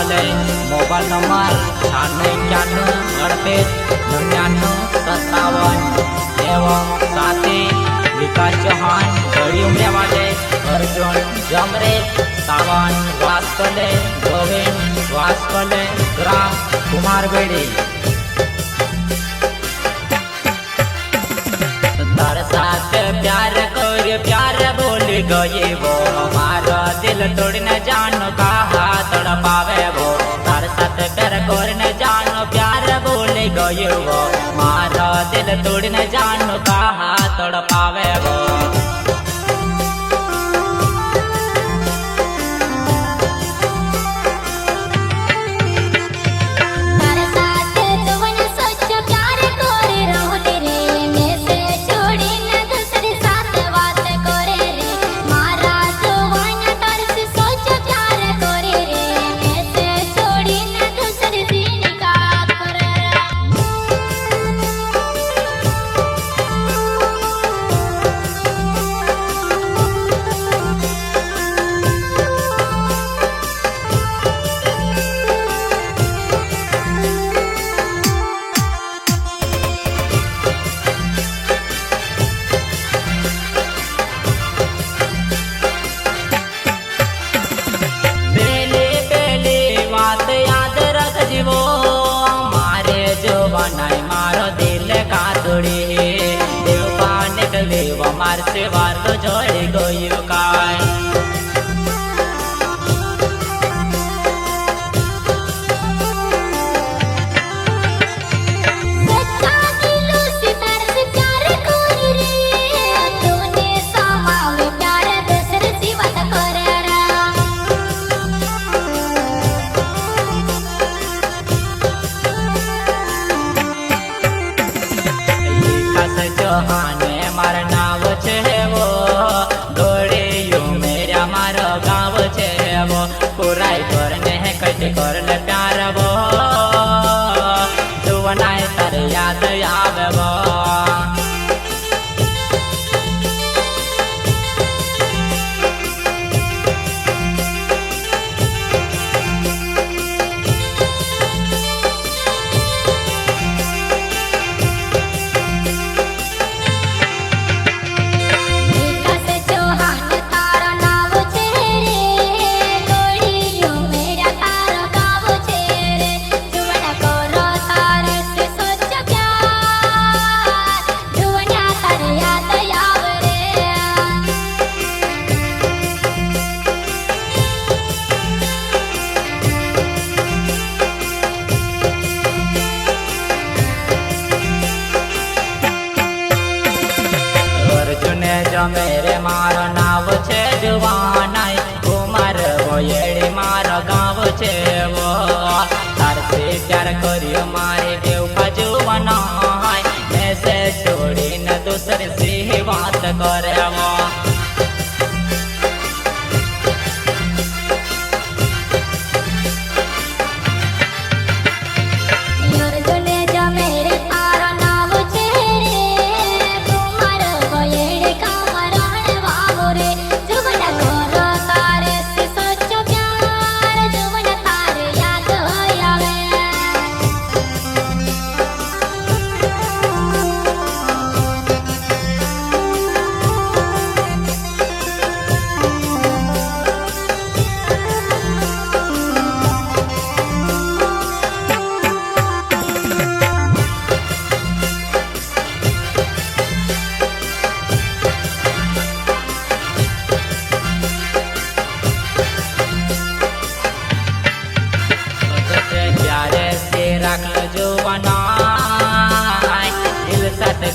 Waskale mobile number 9891 99 57 एवं साथी विकास चौहान बड़ी उम्र वाले अर्जुन जमरे सावन वास्कले गोविंद वास्कले ग्राम कुमार बेड़ी तार साथ प्यार कर प्यार बोल गए वो हमारा दिल तोड़ न जानो कहा तड़पावे वो तार साथ प्यार कर न जानो प्यार बोल गए वो हमारा दिल तोड़ न जानो कहा तड़पावे वो मारो दिल का तोड़ी देव पाने के देव मार से वार तो जोड़ी गई काय चौहाने मार नाव छे वो गोड़ियो मेरा मारो गाँव छे वो पुराई करने है कैसे कर ले प्यार वो तू बनाए तर याद आवे वो मेरे मारो नाव छे जुवानाई कुमार बोयड़ी मारो गाँव छे वो तार से प्यार करियो मारे देव का जुवाना मैं से छोड़ी न दूसरे से बात करे वो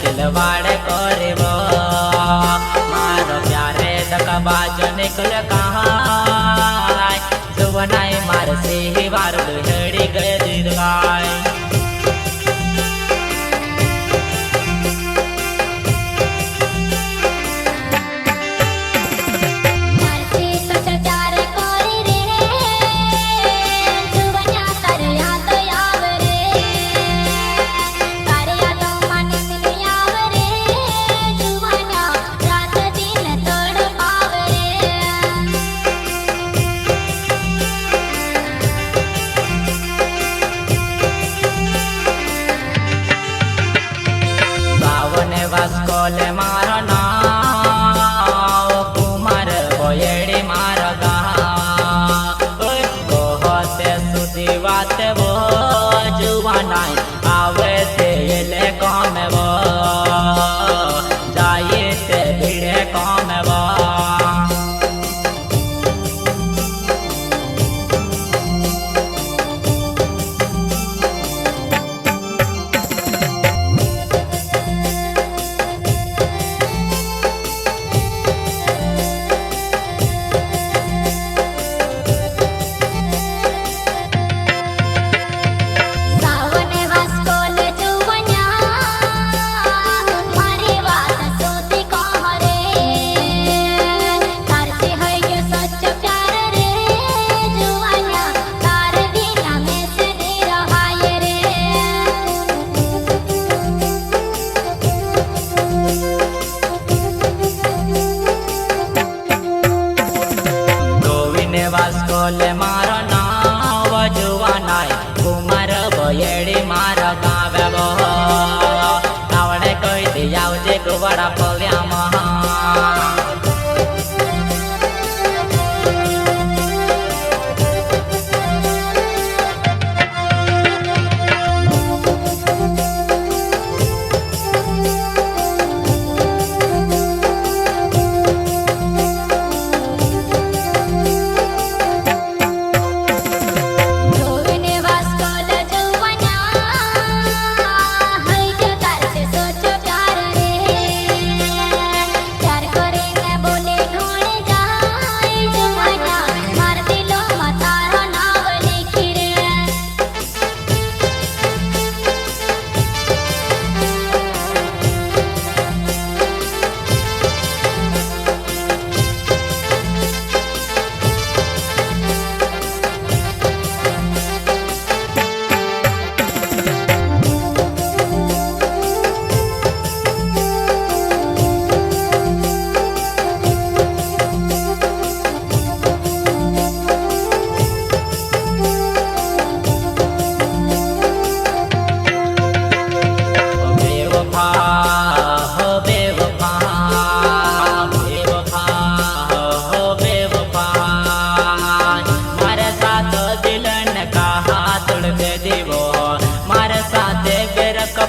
खिलवाड़ करे वो मारो प्यारे दकबाज निकल कहाँ जुवनाई मार से ही बार दुहड़ी गए दीद गाय मारो नाव कुमार भोयड़ी मारो गाँव कहते सुधी बात वो जुवानाई आवे ते ले काम वो जाए ते भिड़े काम वो वास्कोले मारो नाव जुवानाई कुमार भोयड़ी मारो गाँव वो आवड़े कोई दिया जे कुबड़ा पोलिया महा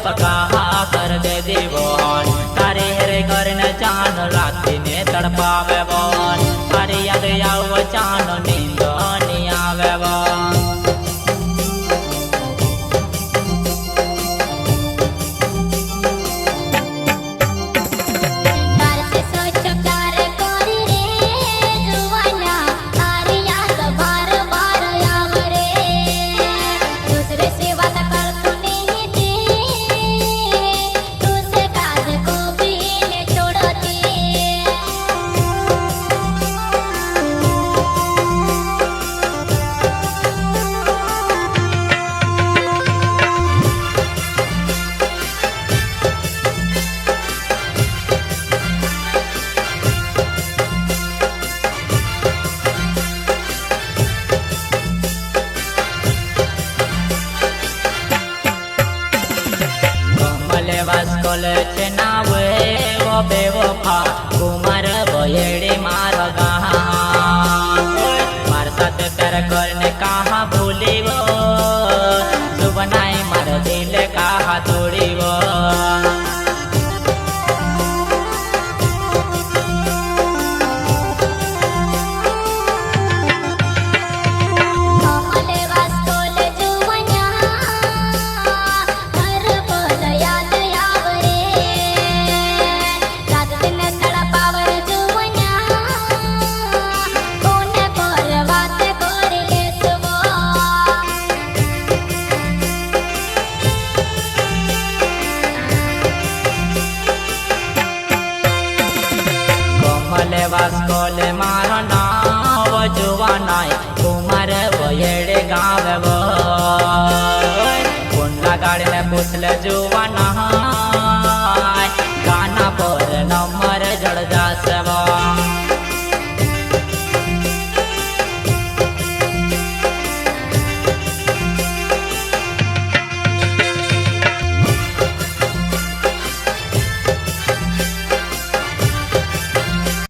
कहा कर दे दीवान तारे हरे कर न जान राती ने तड़पावे बोन तारे याद आव जान नींद नहीं आवे बोन वास्कोले नावे वो बेवफा कुमार भोयड़ी मारो गाँव मार साथ प्यार करने कहाँ भूली वो जुबनाई मार दिल कहाँ तोड़ी वो वास्कोले मारो नाव जुवानाई कुमार भोयड़ी गाँव वो कुंडला गाड़ी में पुछले जुवाना गाना पर नंबर जड़ जा